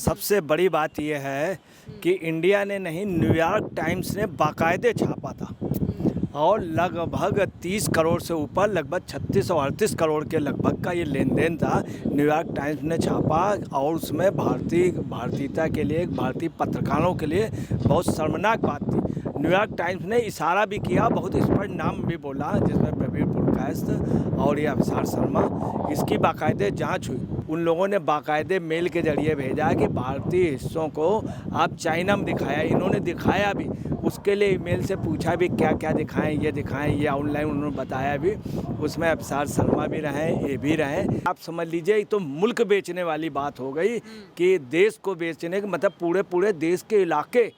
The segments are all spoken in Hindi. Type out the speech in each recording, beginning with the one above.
सबसे बड़ी बात यह है कि इंडिया ने नहीं, न्यूयॉर्क टाइम्स ने बाकायदे छापा था और लगभग 30 करोड़ से ऊपर, लगभग 36 और 38 करोड़ के लगभग का ये लेन देन था। न्यूयॉर्क टाइम्स ने छापा और उसमें भारतीयता के लिए, भारतीय पत्रकारों के लिए बहुत शर्मनाक बात थी। न्यूयॉर्क टाइम्स ने इशारा भी किया, बहुत स्पष्ट नाम भी बोला, जिसमें प्रवीण पुरकायस्थ और ये अवसार शर्मा, इसकी बाकायदे जांच हुई। उन लोगों ने बाकायदे मेल के जरिए भेजा कि भारतीय हिस्सों को आप चाइना में दिखाया। इन्होंने दिखाया भी, उसके लिए ईमेल से पूछा भी क्या क्या दिखाएं, ये ऑनलाइन उन्होंने बताया भी। उसमें अवसार शर्मा भी रहे, ये भी रहे। आप समझ लीजिए, तो मुल्क बेचने वाली बात हो गई कि देश को बेचने के मतलब पूरे देश के इलाके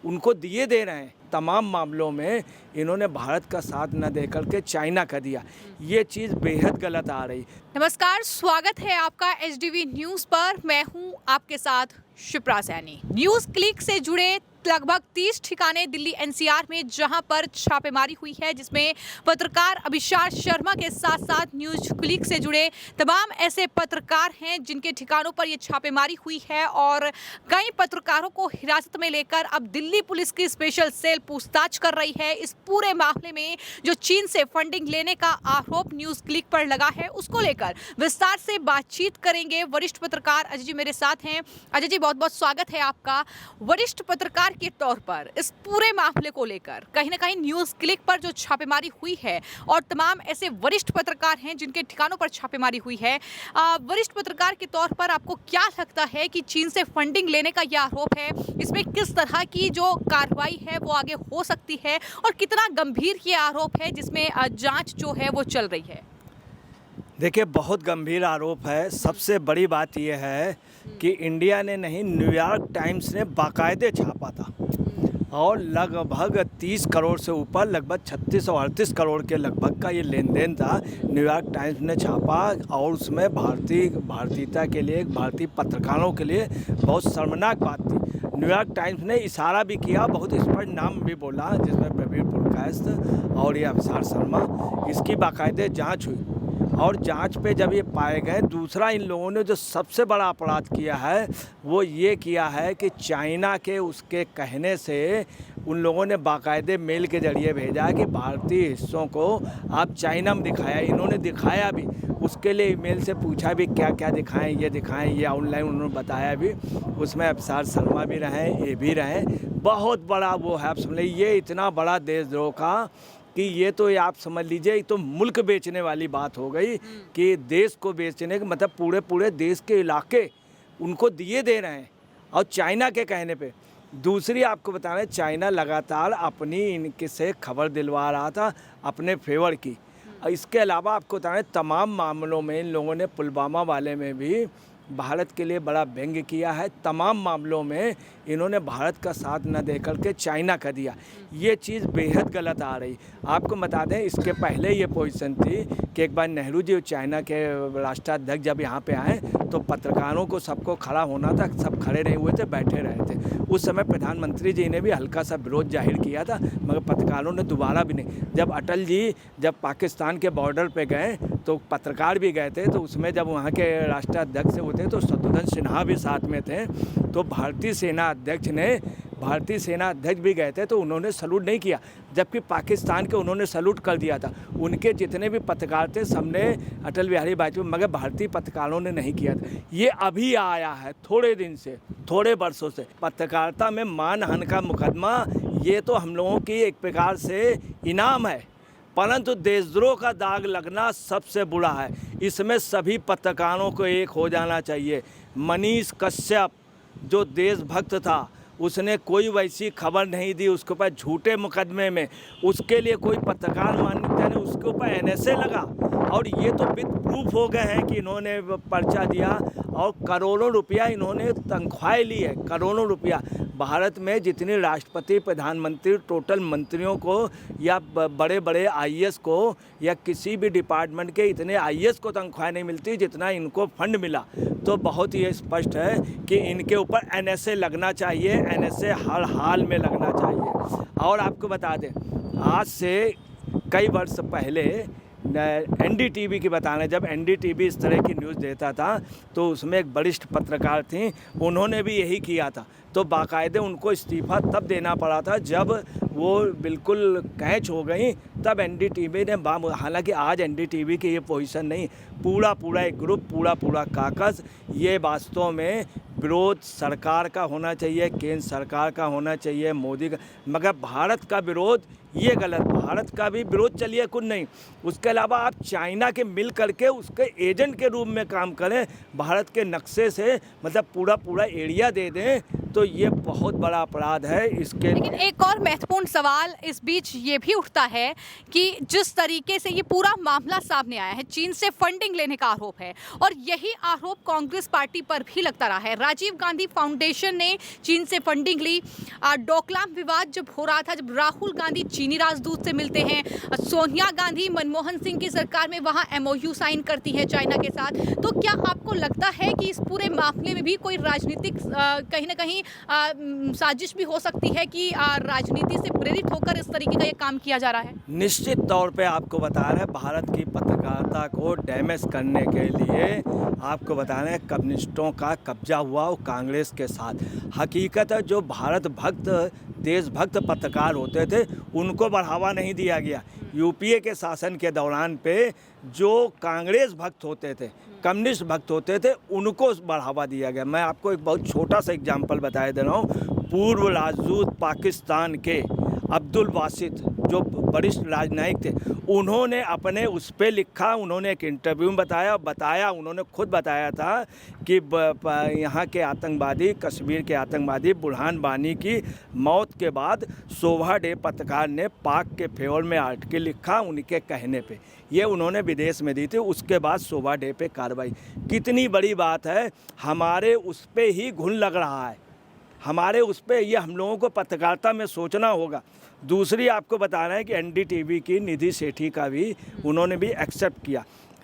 उनको दिए दे रहे हैं। तमाम मामलों में इन्होंने भारत का साथ न दे करके चाइना का दिया। ये चीज़ बेहद गलत आ रही। नमस्कार, स्वागत है आपका एचडीवी न्यूज़ पर। मैं हूं आपके साथ शिप्रा सैनी। न्यूज़ क्लिक से जुड़े लगभग 30 ठिकाने दिल्ली एनसीआर में जहां पर छापेमारी हुई है, जिसमें पत्रकार अभिसार शर्मा के साथ साथ न्यूज़ क्लिक से जुड़े तमाम ऐसे पत्रकार हैं जिनके ठिकानों पर ये छापेमारी हुई है और कई पत्रकारों को हिरासत में लेकर अब दिल्ली पुलिस की स्पेशल सेल पूछताछ कर रही है। इस पूरे मामले में जो चीन से फंडिंग लेने का आरोप न्यूज़ क्लिक पर लगा है, उसको लेकर विस्तार से बातचीत करेंगे। वरिष्ठ पत्रकार अजय जी मेरे साथ हैं। अजय जी, बहुत बहुत स्वागत है आपका। वरिष्ठ पत्रकार के तौर पर इस पूरे मामले को लेकर कहीं ना कहीं न्यूज़ क्लिक पर जो छापेमारी हुई है और तमाम ऐसे वरिष्ठ पत्रकार हैं जिनके ठिकानों पर छापेमारी हुई है, वरिष्ठ पत्रकार के तौर पर आपको क्या लगता है कि चीन से फंडिंग लेने का यह आरोप है, इसमें किस तरह की जो कार्रवाई है वो आगे हो सकती है और कितना गंभीर ये आरोप है जिसमें जांच जो है वो चल रही है? देखिए, बहुत गंभीर आरोप है। सबसे बड़ी बात यह है कि इंडिया ने नहीं, न्यूयॉर्क टाइम्स ने बाकायदे छापा था और लगभग 30 करोड़ से ऊपर, लगभग 36 और 38 करोड़ के लगभग का ये लेन देन था। न्यूयॉर्क टाइम्स ने छापा और उसमें भारतीयता के लिए, भारतीय पत्रकारों के लिए बहुत शर्मनाक बात थी। न्यूयॉर्क टाइम्स ने इशारा भी किया, बहुत स्पष्ट नाम भी बोला, जिसमें प्रवीण पुरकायस्थ और ये अवसार शर्मा, इसकी बाकायदे जाँच हुई और जांच पे जब ये पाए गए। दूसरा, इन लोगों ने जो सबसे बड़ा अपराध किया है वो ये किया है कि चाइना के उसके कहने से उन लोगों ने बाकायदे मेल के जरिए भेजा कि भारतीय हिस्सों को आप चाइना में दिखाया। इन्होंने दिखाया भी, उसके लिए ईमेल से पूछा भी क्या क्या दिखाएं, ये ऑनलाइन उन्होंने बताया भी। उसमें अवसार शर्मा भी रहे, ये भी रहे। बहुत बड़ा वो है, आप समझ लीजिए, ये इतना बड़ा देशद्रोह का कि ये तो आप समझ लीजिए, तो मुल्क बेचने वाली बात हो गई कि देश को बेचने के मतलब पूरे देश के इलाके उनको दिए दे रहे हैं और चाइना के कहने पे। दूसरी आपको बता रहे, चाइना लगातार अपनी इनके से खबर दिलवा रहा था अपने फेवर की। इसके अलावा आपको बता रहे, तमाम मामलों में इन लोगों ने, पुलवामा वाले में भी भारत के लिए बड़ा व्यंग्य किया है। तमाम मामलों में इन्होंने भारत का साथ न दे करके चाइना का दिया। ये चीज़ बेहद गलत आ रही। आपको बता दें, इसके पहले ये पोजीशन थी कि एक बार नेहरू जी चाइना के राष्ट्राध्यक्ष जब यहाँ पे आए तो पत्रकारों को सबको खड़ा होना था, सब खड़े नहीं हुए थे, बैठे रहे थे। उस समय प्रधानमंत्री जी ने भी हल्का सा विरोध जाहिर किया था, मगर पत्रकारों ने दोबारा भी नहीं। जब अटल जी जब पाकिस्तान के बॉर्डर पे गए तो पत्रकार भी गए थे, तो उसमें जब वहाँ के राष्ट्राध्यक्ष होते तो शत्रुघ्न सिन्हा भी साथ में थे, तो भारतीय सेना अध्यक्ष भी गए थे, तो उन्होंने सैल्यूट नहीं किया, जबकि पाकिस्तान के उन्होंने सैल्यूट कर दिया था। उनके जितने भी पत्रकार थे सबने अटल बिहारी वाजपेयी, मगर भारतीय पत्रकारों ने नहीं किया था। ये अभी आया है, थोड़े दिन से, थोड़े वर्षों से। पत्रकारिता में मानहानि का मुकदमा, ये तो हम लोगों की एक प्रकार से इनाम है, परंतु देशद्रोह का दाग लगना सबसे बुरा है। इसमें सभी पत्रकारों को एक हो जाना चाहिए। मनीष कश्यप जो देशभक्त था, उसने कोई वैसी खबर नहीं दी, उसके ऊपर झूठे मुकदमे में उसके लिए कोई पत्रकार मान्यता नहीं, उसके ऊपर एनएसए लगा और ये तो विद प्रूफ हो गए हैं कि इन्होंने पर्चा दिया और करोड़ों रुपया इन्होंने तनख्वाहें ली है, करोड़ों रुपया। भारत में जितने राष्ट्रपति, प्रधानमंत्री, टोटल मंत्रियों को या बड़े बड़े आईएएस को या किसी भी डिपार्टमेंट के इतने आईएएस को तनख्वाह नहीं मिलती जितना इनको फंड मिला। तो बहुत ही स्पष्ट है कि इनके ऊपर एनएसए लगना चाहिए, एनएसए हर हाल में लगना चाहिए। और आपको बता दें, आज से कई वर्ष पहले एनडीटीवी की बता रहे हैं, जब एनडीटीवी इस तरह की न्यूज़ देता था तो उसमें एक वरिष्ठ पत्रकार थी, उन्होंने भी यही किया था। तो बाकायदे उनको इस्तीफ़ा तब देना पड़ा था जब वो बिल्कुल कैच हो गई, तब एनडीटीवी ने हालांकि आज एनडीटीवी की ये पोजीशन नहीं, पूरा एक ग्रुप, पूरा काकस, ये वास्तव में विरोध सरकार का होना चाहिए, केंद्र सरकार का होना चाहिए, मोदी का, मगर भारत का विरोध ये गलत। भारत का भी विरोध चलिए कुछ नहीं, उसके अलावा आप चाइना के मिल करके उसके एजेंट के रूप में काम करें, भारत के नक्शे से मतलब पूरा एरिया दे दें, तो ये बहुत बड़ा अपराध है। इसके लेकिन एक और महत्वपूर्ण सवाल इस बीच ये भी उठता है कि जिस तरीके से ये पूरा मामला सामने आया है, चीन से फंडिंग लेने का आरोप है, और यही आरोप कांग्रेस पार्टी पर भी लगता रहा है। राजीव गांधी फाउंडेशन ने चीन से फंडिंग ली। डोकलाम विवाद जब हो रहा था, जब राहुल गांधी चीनी राजदूत से मिलते हैं, सोनिया गांधी मनमोहन सिंह की सरकार में वहां एमओयू साइन करती है चाइना के साथ, तो क्या आपको लगता है कि इस पूरे मामले में भी कोई राजनीतिक कहीं ना कहीं साजिश भी हो सकती है कि राजनीति से प्रेरित होकर इस तरीके का ये काम किया जा रहा है? निश्चित तौर पे आपको बता रहे हैं, भारत की पत्रकारिता को डैमेज करने के लिए आपको बता रहे हैं कम्युनिस्टों का कब्जा हुआ और कांग्रेस के साथ। हकीकत है, जो भारत भक्त देशभक्त पत्रकार होते थे उनको बढ़ावा नहीं दिया गया। यूपीए के शासन के दौरान पे जो कांग्रेस भक्त होते थे, कम्युनिस्ट भक्त होते थे, उनको बढ़ावा दिया गया। मैं आपको एक बहुत छोटा सा एग्जाम्पल बताए दे रहा हूँ। पूर्व राजदूत पाकिस्तान के अब्दुल बासित, जो वरिष्ठ राजनयिक थे, उन्होंने अपने उस पर लिखा, उन्होंने एक इंटरव्यू में बताया, उन्होंने खुद बताया था कि यहाँ के आतंकवादी, कश्मीर के आतंकवादी बुरहान वानी की मौत के बाद शोभा डे पत्रकार ने पाक के फेवर में आर्टिकल लिखा उनके कहने पे, ये उन्होंने विदेश में दी थी। उसके बाद शोभा डे पे कार्रवाई, कितनी बड़ी बात है। हमारे उस पर ही घुन लग रहा है, हमारे उस पर, ये हम लोगों को पत्रकारिता में सोचना होगा। दूसरी आपको बता रहे हैं कि एनडीटीवी की निधि सेठी का भी उन्होंने भी एक्सेप्ट किया।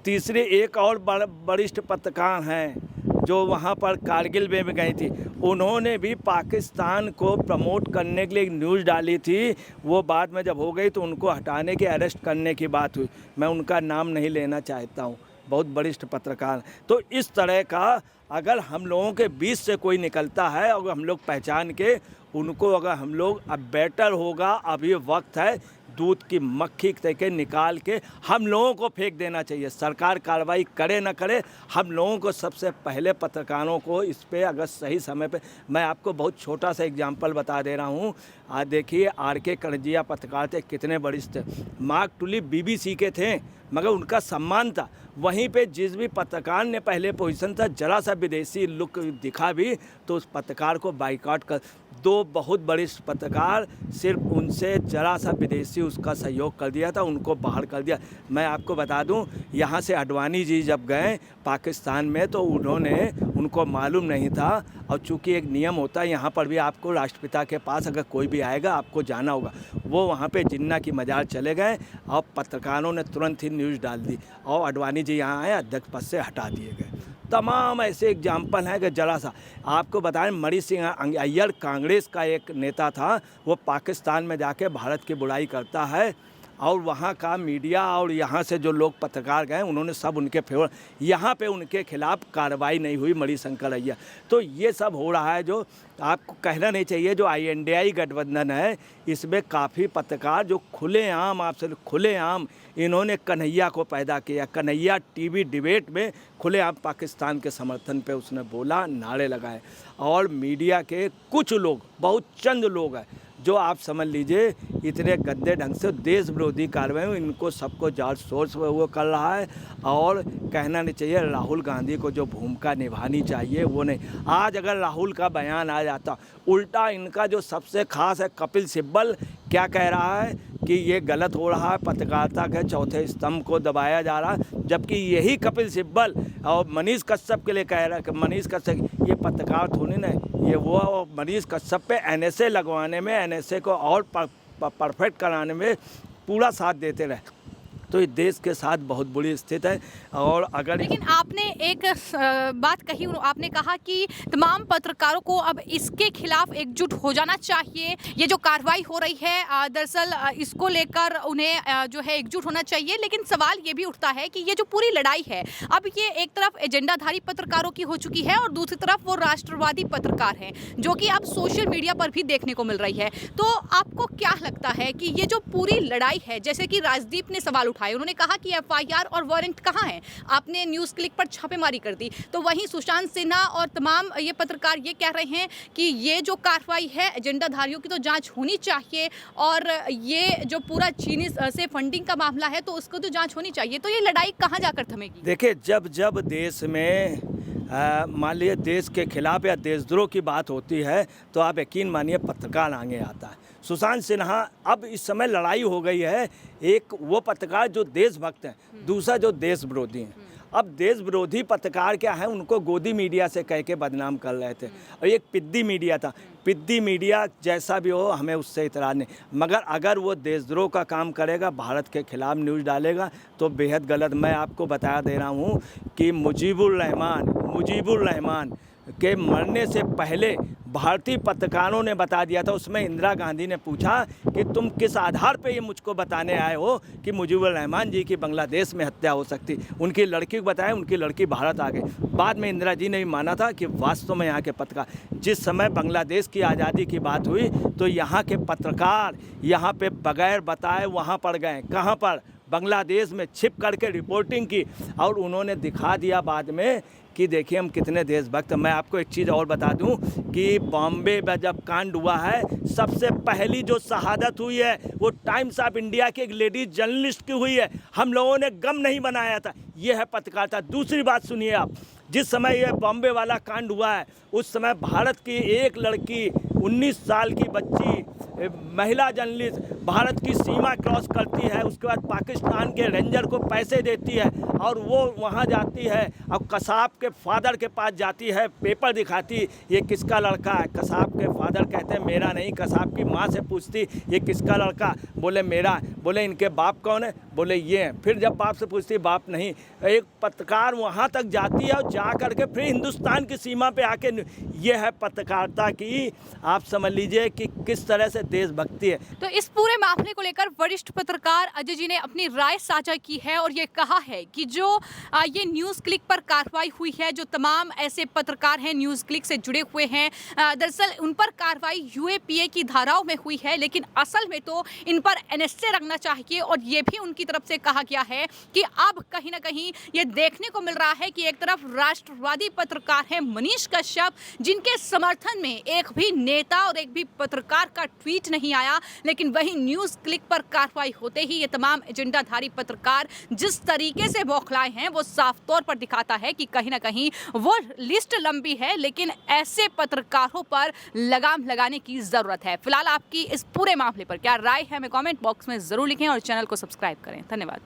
तीसरी एक और वरिष्ठ पत्रकार हैं जो वहाँ पर कारगिल में गई थी, उन्होंने भी पाकिस्तान को प्रमोट करने के लिए एक न्यूज़ डाली थी। वो बाद में जब हो गई तो उनको हटाने के, अरेस्ट करने की बात हुई। मैं उनका नाम नहीं लेना चाहता हूँ, बहुत वरिष्ठ पत्रकार। तो इस तरह का अगर हम लोगों के बीच से कोई निकलता है और हम लोग पहचान के उनको, अगर हम लोग, अब बेटर होगा, अब ये वक्त है दूध की मक्खी तरीके निकाल के हम लोगों को फेंक देना चाहिए। सरकार कार्रवाई करे ना करे, हम लोगों को सबसे पहले पत्रकारों को इस पे अगर सही समय पे, मैं आपको बहुत छोटा सा एग्जांपल बता दे रहा हूँ। आज देखिए आर.के. कड़जिया पत्रकार थे, कितने वरिष्ठ थे। मार्क टुली बीबीसी के थे, मगर उनका सम्मान था। वहीं पे जिस भी पत्रकार ने पहले पोजीशन था, जरा सा विदेशी लुक दिखा भी तो उस पत्रकार को बाइकआउट कर। दो बहुत वरिष्ठ पत्रकार, सिर्फ उनसे जरा सा विदेशी उसका सहयोग कर दिया था, उनको बाहर कर दिया। मैं आपको बता दूं, यहाँ से अडवाणी जी जब गए पाकिस्तान में तो उनको मालूम नहीं था, और चूँकि एक नियम होता है यहाँ पर भी, आपको राष्ट्रपिता के पास अगर कोई भी आएगा आपको जाना होगा। वो वहाँ पे जिन्ना की मजार चले गए और पत्रकारों ने तुरंत ही न्यूज़ डाल दी और अडवाणी जी यहाँ आए, अध्यक्ष पद से हटा दिए गए। तमाम ऐसे एग्जाम्पल हैं कि जरा सा आपको बताएं, मणि सिंह अय्यर कांग्रेस का एक नेता था, वो पाकिस्तान में जाके भारत की बुराई करता है, और वहाँ का मीडिया और यहाँ से जो लोग पत्रकार गए उन्होंने सब उनके फेवर, यहाँ पे उनके खिलाफ कार्रवाई नहीं हुई मणिशंकर अय्यर। तो ये सब हो रहा है, जो आपको कहना नहीं चाहिए। जो INDI गठबंधन है, इसमें काफ़ी पत्रकार जो खुलेआम, आपसे खुलेआम इन्होंने कन्हैया को पैदा किया। कन्हैया टीवी डिबेट में खुलेआम पाकिस्तान के समर्थन पे उसने बोला, नारे लगाए। और मीडिया के कुछ लोग, बहुत चंद लोग हैं जो आप समझ लीजिए इतने गंदे ढंग से देश विरोधी कार्रवाई, इनको सबको जाल सोर्स वो कर रहा है। और कहना नहीं चाहिए, राहुल गांधी को जो भूमिका निभानी चाहिए वो नहीं। आज अगर राहुल का बयान आ जाता, उल्टा इनका जो सबसे खास है कपिल सिब्बल, क्या कह रहा है कि ये गलत हो रहा है, पत्रकारिता के चौथे स्तंभ को दबाया जा रहा है, जबकि यही कपिल सिब्बल और मनीष कश्यप के लिए कह रहा है कि मनीष कश्यप ये पत्रकार थोड़ी ना, ये वो मनीष कश्यप पे NSA लगवाने में, NSA को और परफेक्ट कराने में पूरा साथ देते रहे। तो ये देश के साथ बहुत बुरी स्थिति है। और अगर लेकिन आपने एक बात कही, आपने कहा कि तमाम पत्रकारों को अब इसके खिलाफ एकजुट हो जाना चाहिए। ये जो कार्रवाई हो रही है दरअसल इसको लेकर उन्हें जो है एकजुट होना चाहिए। लेकिन सवाल ये भी उठता है कि ये जो पूरी लड़ाई है, अब ये एक तरफ एजेंडाधारी पत्रकारों की हो चुकी है और दूसरी तरफ वो राष्ट्रवादी पत्रकार हैं, जो कि अब सोशल मीडिया पर भी देखने को मिल रही है। तो आपको क्या लगता है कि ये जो पूरी लड़ाई है, जैसे कि राजदीप ने सवाल उठाए, उन्होंने कहा कि एफआईआर और वारंट कहाँ है, आपने न्यूज़ क्लिक पर छापेमारी कर दी। तो वहीं सुशांत सिन्हा और तमाम ये पत्रकार ये कह रहे हैं कि ये जो कार्रवाई है एजेंडाधारियों की तो जांच होनी चाहिए, और ये जो पूरा चीनी से फंडिंग का मामला है तो उसको तो जांच होनी चाहिए। तो ये लड़ाई कहाँ जाकर थमेगी? देखिए, जब जब देश में मान लीजिए देश के खिलाफ या देशद्रोह की बात होती है तो आप यकीन मानिए पत्रकार आगे आता है। सुशांत सिन्हा, अब इस समय लड़ाई हो गई है, एक वो पत्रकार जो देशभक्त हैं, दूसरा जो देश विरोधी हैं। अब देश विरोधी पत्रकार क्या है, उनको गोदी मीडिया से कह के बदनाम कर रहे थे, और एक पिद्दी मीडिया था। पिद्दी मीडिया जैसा भी हो, हमें उससे इतराज़ नहीं, मगर अगर वो देशद्रोह का काम करेगा, भारत के खिलाफ न्यूज़ डालेगा तो बेहद गलत। मैं आपको बता दे रहा हूँ कि मुजीबुर रहमान के मरने से पहले भारतीय पत्रकारों ने बता दिया था। उसमें इंदिरा गांधी ने पूछा कि तुम किस आधार पे ये मुझको बताने आए हो कि मुजीबुर रहमान जी की बांग्लादेश में हत्या हो सकती। उनकी लड़की को बताया, उनकी लड़की भारत आ गई। बाद में इंदिरा जी ने भी माना था कि वास्तव में यहाँ के पत्रकार, जिस समय बांग्लादेश की आज़ादी की बात हुई तो यहाँ के पत्रकार यहाँ पे बगैर बताए वहाँ पर गए। कहाँ पर? बांग्लादेश में छिप करके रिपोर्टिंग की, और उन्होंने दिखा दिया बाद में कि देखिए हम कितने देशभक्त। मैं आपको एक चीज़ और बता दूं कि बॉम्बे में जब कांड हुआ है, सबसे पहली जो शहादत हुई है वो टाइम्स ऑफ इंडिया के एक लेडीज जर्नलिस्ट की हुई है। हम लोगों ने गम नहीं बनाया था। ये है पत्रकारिता। दूसरी बात सुनिए आप, जिस समय ये बॉम्बे वाला कांड हुआ है उस समय भारत की एक लड़की 19 साल की बच्ची महिला जर्नलिस्ट भारत की सीमा क्रॉस करती है, उसके बाद पाकिस्तान के रेंजर को पैसे देती है और वो वहाँ जाती है और कसाब के फादर के पास जाती है, पेपर दिखाती, ये किसका लड़का है। कसाब के फादर कहते हैं मेरा नहीं। कसाब की माँ से पूछती ये किसका लड़का, बोले मेरा। बोले इनके बाप कौन है, बोले ये हैं। फिर जब बाप से पूछती बाप नहीं। एक पत्रकार वहाँ तक जाती है और जा करके फिर हिंदुस्तान की सीमा पे आके, ये है पत्रकारिता की, आप समझ लीजिए कि किस तरह से देशभक्ति है। तो इस पूरे मामले को लेकर वरिष्ठ पत्रकार अजय जी ने अपनी राय साझा की है और ये कहा है कि जो ये न्यूज़ क्लिक पर कार्रवाई हुई है, जो तमाम ऐसे पत्रकार हैं न्यूज़ क्लिक से जुड़े हुए हैं, दरअसल उन पर कार्रवाई यूएपीए की धाराओं में हुई है, लेकिन असल में तो इन पर एनएसए रखना चाहिए। और ये भी उनकी तरफ से कहा गया है कि अब कहीं ना कहीं ये देखने को मिल रहा है कि एक तरफ राष्ट्रवादी पत्रकार हैं मनीष कश्यप, जिनके समर्थन में एक भी नेता और एक भी पत्रकार का ट्वीट नहीं आया, लेकिन वही न्यूज़ क्लिक पर कार्रवाई होते ही ये तमाम एजेंडाधारी पत्रकार जिस तरीके से बौखलाए हैं वो साफ तौर पर दिखाता है कि कहीं ना कहीं वो लिस्ट लंबी है, लेकिन ऐसे पत्रकारों पर लगाम लगाने की जरूरत है। फिलहाल आपकी इस पूरे मामले पर क्या राय है, हमें कमेंट बॉक्स में जरूर लिखें और चैनल को सब्सक्राइब करें। धन्यवाद।